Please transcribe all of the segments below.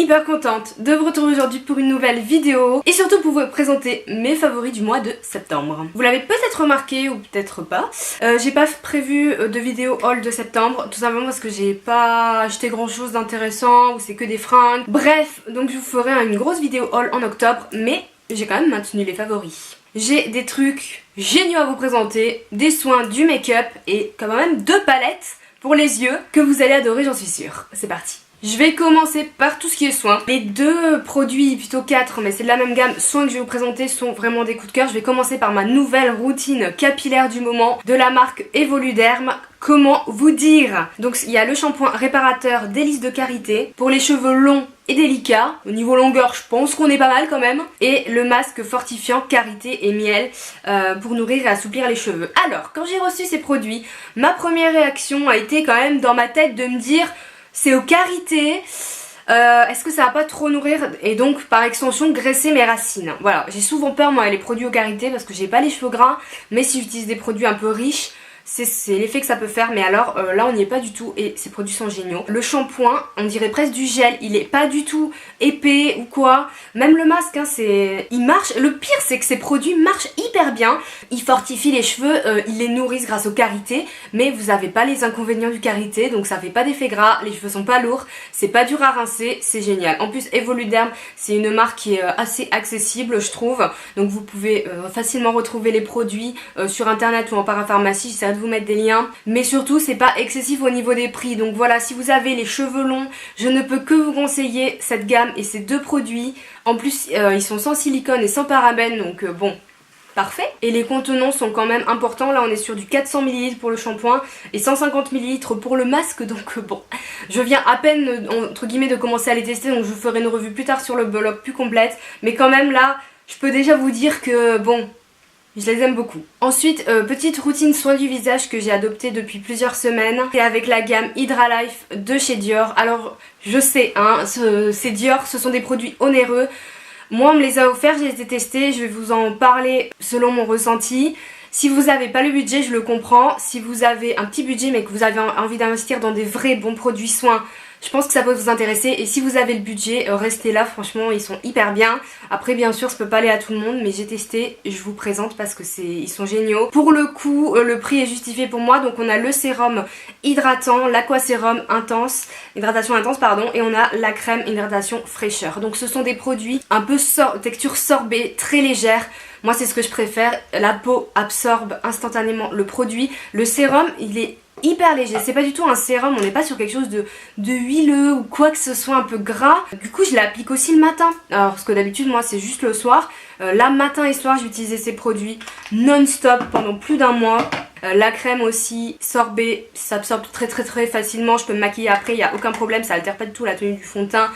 hyper contente de vous retrouver aujourd'hui pour une nouvelle vidéo et surtout pour vous présenter mes favoris du mois de septembre. Vous l'avez peut-être remarqué ou peut-être pas, j'ai pas prévu de vidéo haul de septembre, tout simplement parce que j'ai pas acheté grand chose d'intéressant ou c'est que des fringues. Bref, donc je vous ferai une grosse vidéo haul en octobre, mais j'ai quand même maintenu les favoris. J'ai des trucs géniaux à vous présenter, des soins, du make-up et quand même 2 palettes pour les yeux que vous allez adorer, j'en suis sûre. C'est parti. Je vais commencer par tout ce qui est soins. Les 2 produits, plutôt 4, mais c'est de la même gamme, soins que je vais vous présenter sont vraiment des coups de cœur. Je vais commencer par ma nouvelle routine capillaire du moment de la marque Evoluderm. Comment vous dire? Donc il y a le shampoing réparateur délice de karité pour les cheveux longs et délicats. Au niveau longueur, je pense qu'on est pas mal quand même. Et le masque fortifiant karité et miel pour nourrir et assouplir les cheveux. Alors, quand j'ai reçu ces produits, ma première réaction a été quand même dans ma tête de me dire c'est au karité. Est-ce que ça va pas trop nourrir et donc par extension graisser mes racines? Voilà, j'ai souvent peur moi les produits au karité parce que j'ai pas les cheveux gras, mais si j'utilise des produits un peu riches, c'est l'effet que ça peut faire, mais alors là on n'y est pas du tout et ces produits sont géniaux. Le shampoing, on dirait presque du gel, il est pas du tout épais ou quoi. Même le masque, hein, il marche. Le pire c'est que ces produits marchent hyper bien. Ils fortifient les cheveux, ils les nourrissent grâce au karité, mais vous avez pas les inconvénients du karité, donc ça fait pas d'effet gras, les cheveux sont pas lourds, c'est pas dur à rincer, c'est génial. En plus Evoluderm, c'est une marque qui est assez accessible je trouve, donc vous pouvez facilement retrouver les produits sur internet ou en parapharmacie. J'essaierai de vous mettre des liens, mais surtout c'est pas excessif au niveau des prix. Donc voilà, si vous avez les cheveux longs, je ne peux que vous conseiller cette gamme et ces 2 produits. En plus ils sont sans silicone et sans parabènes, donc bon, parfait. Et les contenants sont quand même importants. Là on est sur du 400 ml pour le shampoing et 150 ml pour le masque, donc bon, je viens à peine entre guillemets de commencer à les tester, donc je vous ferai une revue plus tard sur le blog plus complète, mais quand même là je peux déjà vous dire que bon, je les aime beaucoup. Ensuite, petite routine soin du visage que j'ai adoptée depuis plusieurs semaines. C'est avec la gamme Hydra Life de chez Dior. Alors, je sais, hein, c'est Dior, ce sont des produits onéreux. Moi, on me les a offerts, je les ai testés. Je vais vous en parler selon mon ressenti. Si vous n'avez pas le budget, je le comprends. Si vous avez un petit budget mais que vous avez envie d'investir dans des vrais bons produits soins, je pense que ça peut vous intéresser. Et si vous avez le budget, restez là, franchement ils sont hyper bien. Après bien sûr ça peut pas aller à tout le monde, mais j'ai testé, je vous présente parce que ils sont géniaux. Pour le coup le prix est justifié pour moi. Donc on a le sérum hydratant, l'aquasérum intense, hydratation intense pardon, et on a la crème hydratation fraîcheur. Donc ce sont des produits un peu texture sorbet, très légère. Moi c'est ce que je préfère, la peau absorbe instantanément le produit. Le sérum il est hyper léger, c'est pas du tout un sérum, on n'est pas sur quelque chose de huileux ou quoi que ce soit un peu gras. Du coup je l'applique aussi le matin, alors parce que d'habitude moi c'est juste le soir. Là matin et soir j'ai utilisé ces produits non-stop pendant plus d'1 mois. La crème aussi, sorbet, ça absorbe très facilement, je peux me maquiller après, il n'y a aucun problème, ça altère pas du tout la tenue du fond de teint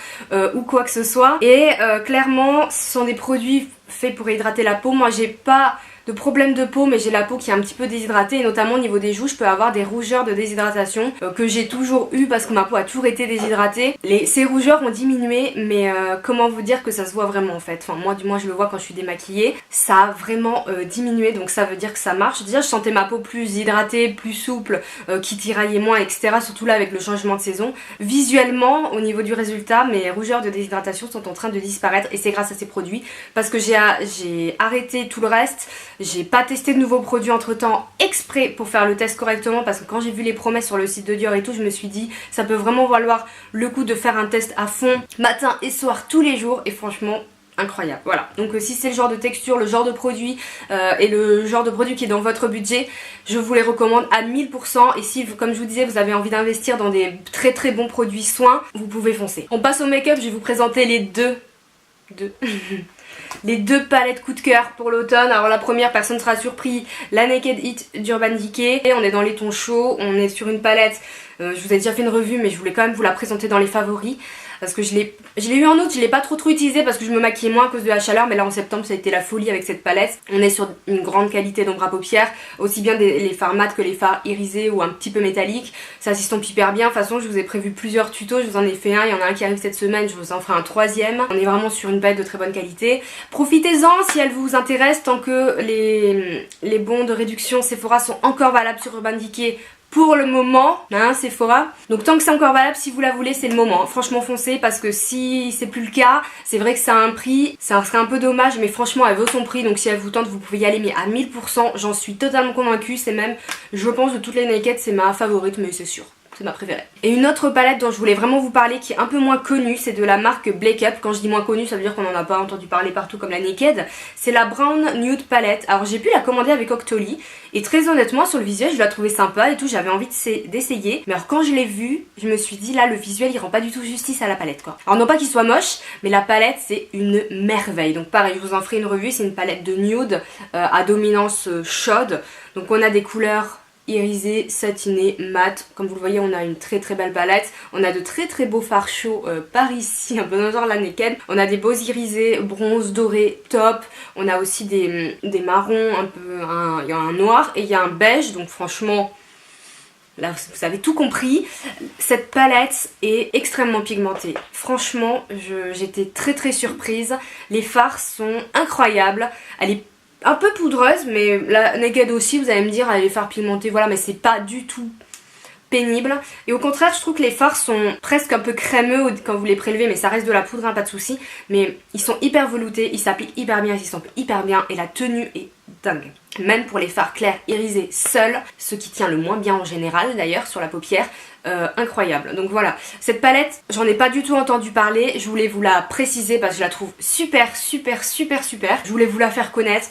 ou quoi que ce soit. Et clairement ce sont des produits faits pour hydrater la peau. Moi j'ai pas de problème de peau, mais j'ai la peau qui est un petit peu déshydratée et notamment au niveau des joues je peux avoir des rougeurs de déshydratation que j'ai toujours eu parce que ma peau a toujours été déshydratée. Ces rougeurs ont diminué, mais comment vous dire que ça se voit vraiment en fait. Enfin moi du moins je le vois quand je suis démaquillée, ça a vraiment diminué, donc ça veut dire que ça marche. Déjà je sentais ma peau plus hydratée, plus souple, qui tiraillait moins etc, surtout là avec le changement de saison. Visuellement au niveau du résultat, mes rougeurs de déshydratation sont en train de disparaître et c'est grâce à ces produits parce que j'ai arrêté tout le reste. J'ai pas testé de nouveaux produits entre temps exprès pour faire le test correctement, parce que quand j'ai vu les promesses sur le site de Dior et tout, je me suis dit ça peut vraiment valoir le coup de faire un test à fond matin et soir tous les jours, et franchement incroyable. Voilà, donc si c'est le genre de texture, le genre de produit et le genre de produit qui est dans votre budget, je vous les recommande à 1000%. Et si comme je vous disais vous avez envie d'investir dans des très bons produits soins, vous pouvez foncer. On passe au make-up, je vais vous présenter les deux les 2 palettes coup de cœur pour l'automne. Alors la première, personne ne sera surpris, la Naked Heat d'Urban Decay. Et on est dans les tons chauds, on est sur une palette, je vous ai déjà fait une revue mais je voulais quand même vous la présenter dans les favoris. Parce que je l'ai eu en août, je l'ai pas trop utilisé parce que je me maquillais moins à cause de la chaleur. Mais là en septembre ça a été la folie avec cette palette. On est sur une grande qualité d'ombre à paupières, aussi bien les fards mat que les fards irisés ou un petit peu métalliques. Ça s'estompe hyper bien. De toute façon je vous ai prévu plusieurs tutos, je vous en ai fait un, il y en a un qui arrive cette semaine, je vous en ferai un 3e. On est vraiment sur une palette de très bonne qualité. Profitez-en si elle vous intéresse, tant que les bons de réduction Sephora sont encore valables sur Urban Decay pour le moment, hein, Sephora. Donc tant que c'est encore valable, si vous la voulez, c'est le moment. Franchement, foncez, parce que si c'est plus le cas, c'est vrai que ça a un prix, ça serait un peu dommage, mais franchement, elle vaut son prix. Donc si elle vous tente, vous pouvez y aller, mais à 1000%, j'en suis totalement convaincue. C'est même, je pense, de toutes les Naked, c'est ma favorite, mais c'est sûr. C'est ma préférée. Et une autre palette dont je voulais vraiment vous parler qui est un peu moins connue, c'est de la marque Blake Up. Quand je dis moins connue, ça veut dire qu'on n'en a pas entendu parler partout comme la Naked. C'est la Brown Nude Palette. Alors j'ai pu la commander avec Octoly et très honnêtement sur le visuel je la trouvais sympa et tout, j'avais envie d'essayer. Mais alors quand je l'ai vue, je me suis dit là le visuel il rend pas du tout justice à la palette quoi. Alors non pas qu'il soit moche, mais la palette c'est une merveille. Donc pareil, je vous en ferai une revue, c'est une palette de nude à dominance chaude. Donc on a des couleurs irisé, satiné, mat. Comme vous le voyez, on a une très très belle palette. On a de très très beaux fards chauds par ici, un peu dans le genre la Naked. On a des beaux irisés, bronze, doré, top. On a aussi des marrons, un peu, il y a un noir et il y a un beige. Donc franchement, là vous avez tout compris. Cette palette est extrêmement pigmentée. Franchement, j'étais très très surprise. Les fards sont incroyables. Elle est un peu poudreuse, mais la Naked aussi, vous allez me dire, elle a les fards pigmentés, voilà, mais c'est pas du tout pénible. Et au contraire, je trouve que les fards sont presque un peu crémeux quand vous les prélevez, mais ça reste de la poudre, hein, pas de souci. Mais ils sont hyper veloutés, ils s'appliquent hyper bien, ils s'estampent hyper bien, et la tenue est dingue. Même pour les fards clairs irisés seuls, ce qui tient le moins bien en général d'ailleurs sur la paupière, incroyable. Donc voilà, cette palette, j'en ai pas du tout entendu parler, je voulais vous la préciser parce que je la trouve super super super super. Je voulais vous la faire connaître,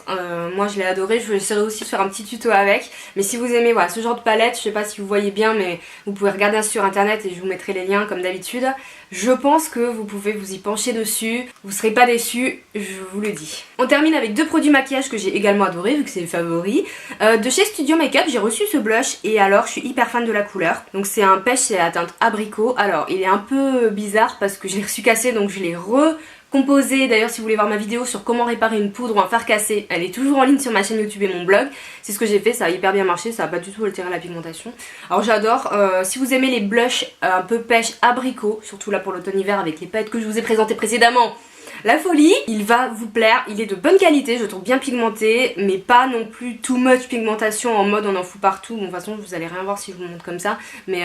moi je l'ai adorée, je vais essayer aussi de faire un petit tuto avec. Mais si vous aimez voilà, ce genre de palette, je sais pas si vous voyez bien, mais vous pouvez regarder sur internet et je vous mettrai les liens comme d'habitude. Je pense que vous pouvez vous y pencher dessus, vous serez pas déçus, je vous le dis. On termine avec deux produits maquillage que j'ai également adoré vu que c'est les favoris. De chez Studio Makeup, j'ai reçu ce blush et alors je suis hyper fan de la couleur. Donc c'est un pêche, c'est la teinte abricot. Alors il est un peu bizarre parce que je l'ai reçu cassé donc je l'ai recomposé. D'ailleurs si vous voulez voir ma vidéo sur comment réparer une poudre ou un fard cassé, elle est toujours en ligne sur ma chaîne YouTube et mon blog. C'est ce que j'ai fait, ça a hyper bien marché, ça a pas du tout altéré la pigmentation. Alors j'adore, si vous aimez les blushs un peu pêche abricot, surtout là pour l'automne-hiver avec les palettes que je vous ai présentées précédemment, la folie, il va vous plaire, il est de bonne qualité, je trouve bien pigmenté, mais pas non plus too much pigmentation en mode on en fout partout. Bon de toute façon vous allez rien voir si je vous montre comme ça, mais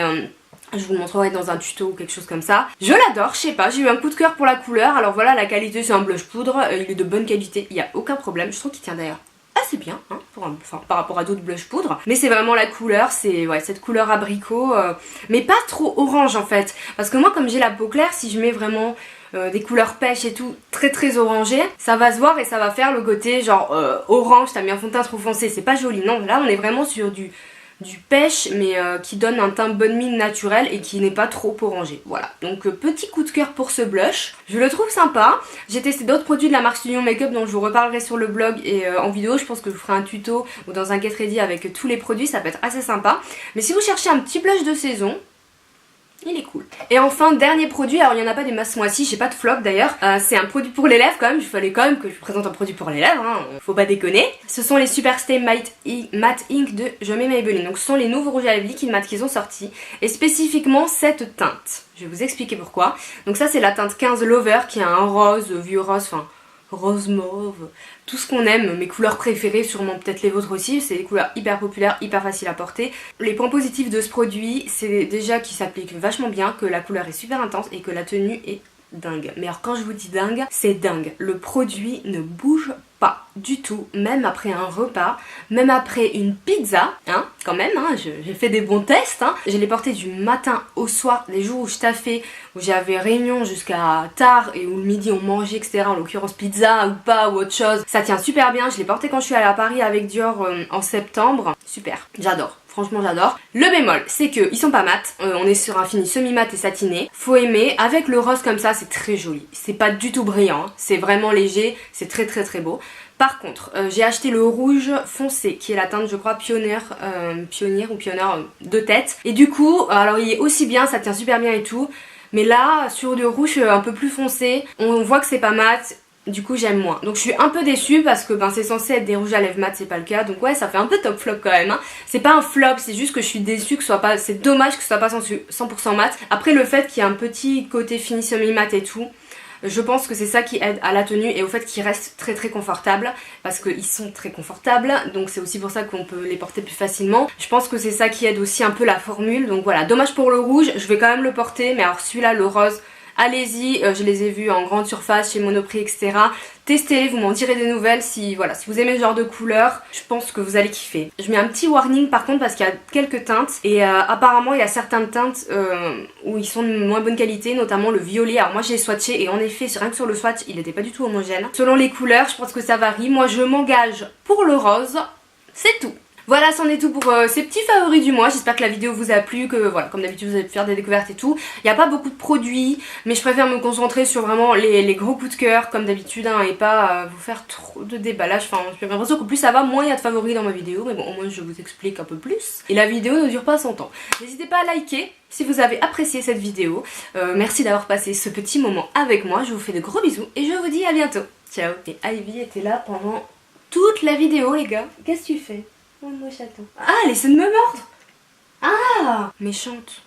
je vous le montrerai dans un tuto ou quelque chose comme ça. Je l'adore, je sais pas, j'ai eu un coup de cœur pour la couleur. Alors voilà, la qualité c'est un blush poudre, il est de bonne qualité, il n'y a aucun problème, je trouve qu'il tient d'ailleurs assez bien hein, par rapport à d'autres blush poudre. Mais c'est vraiment la couleur, c'est ouais, cette couleur abricot, mais pas trop orange en fait. Parce que moi comme j'ai la peau claire, si je mets vraiment des couleurs pêche et tout très très orangées, ça va se voir et ça va faire le côté genre orange, t'as mis un fond de teint trop foncé, c'est pas joli. Non, là on est vraiment sur du pêche mais qui donne un teint bonne mine naturel et qui n'est pas trop orangé. Voilà, donc petit coup de cœur pour ce blush, je le trouve sympa. J'ai testé d'autres produits de la marque Studio Makeup dont je vous reparlerai sur le blog et en vidéo. Je pense que je vous ferai un tuto ou dans un get ready avec tous les produits, ça peut être assez sympa. Mais si vous cherchez un petit blush de saison, il est cool. Et enfin, dernier produit, alors il n'y en a pas des masses ce mois-ci, j'ai pas de flop d'ailleurs, c'est un produit pour les lèvres quand même, il fallait quand même que je vous présente un produit pour les lèvres, hein, faut pas déconner. Ce sont les Superstay Matte Ink de Je mets Maybelline, donc ce sont les nouveaux rouges à lèvres liquide mat qu'ils ont sortis, et spécifiquement cette teinte. Je vais vous expliquer pourquoi. Donc ça c'est la teinte 15 Lover qui a un rose, vieux rose, enfin rose mauve, tout ce qu'on aime, mes couleurs préférées, sûrement peut-être les vôtres aussi, c'est des couleurs hyper populaires, hyper faciles à porter. Les points positifs de ce produit, c'est déjà qu'il s'applique vachement bien, que la couleur est super intense et que la tenue est dingue. Mais alors quand je vous dis dingue, c'est dingue. Le produit ne bouge pas du tout, même après un repas, même après une pizza, hein, quand même, hein, j'ai fait des bons tests, hein. Je l'ai porté du matin au soir, les jours où je taffais, où j'avais réunion jusqu'à tard et où le midi on mangeait, etc. En l'occurrence pizza ou pas ou autre chose. Ça tient super bien, je l'ai porté quand je suis allée à Paris avec Dior en septembre. Super, j'adore. Franchement j'adore. Le bémol c'est que ils sont pas mat, on est sur un fini semi-mat et satiné. Faut aimer, avec le rose comme ça c'est très joli. C'est pas du tout brillant, hein. C'est vraiment léger, c'est très très très beau. Par contre j'ai acheté le rouge foncé qui est la teinte je crois pionnière de tête. Et du coup alors il est aussi bien, ça tient super bien et tout. Mais là sur du rouge un peu plus foncé, on voit que c'est pas mat. Du coup j'aime moins, donc je suis un peu déçue parce que ben, c'est censé être des rouges à lèvres mat, c'est pas le cas, donc ouais ça fait un peu top flop quand même, hein. C'est pas un flop, c'est juste que je suis déçue que ce soit pas, c'est dommage que ce soit pas 100% mat. Après le fait qu'il y a un petit côté fini semi mat et tout, Je pense que c'est ça qui aide à la tenue et au fait qu'ils restent très très confortables, parce qu'ils sont très confortables, donc c'est aussi pour ça qu'on peut les porter plus facilement. Je pense que c'est ça qui aide aussi un peu la formule, donc voilà, dommage pour le rouge, je vais quand même le porter, mais alors celui-là, le rose, allez-y, je les ai vus en grande surface, chez Monoprix, etc. Testez, vous m'en direz des nouvelles si, voilà, si vous aimez ce genre de couleur, je pense que vous allez kiffer. Je mets un petit warning par contre parce qu'il y a quelques teintes et apparemment il y a certaines teintes où ils sont de moins bonne qualité, notamment le violet. Alors moi j'ai swatché et en effet rien que sur le swatch il n'était pas du tout homogène. Selon les couleurs je pense que ça varie, moi je m'engage pour le rose, c'est tout. Voilà, c'en est tout pour ces petits favoris du mois. J'espère que la vidéo vous a plu, que voilà, comme d'habitude vous allez faire des découvertes et tout. Il n'y a pas beaucoup de produits, mais je préfère me concentrer sur vraiment les gros coups de cœur comme d'habitude hein, et pas vous faire trop de déballage. Enfin, j'ai l'impression que plus ça va, moins il y a de favoris dans ma vidéo, mais bon, au moins je vous explique un peu plus. Et la vidéo ne dure pas 100 ans. N'hésitez pas à liker si vous avez apprécié cette vidéo. Merci d'avoir passé ce petit moment avec moi. Je vous fais de gros bisous et je vous dis à bientôt. Ciao. Et Ivy était là pendant toute la vidéo, les gars. Qu'est-ce que tu fais? Oh, moi chaton. Ah, elle essaie de me mordre. Ah, méchante.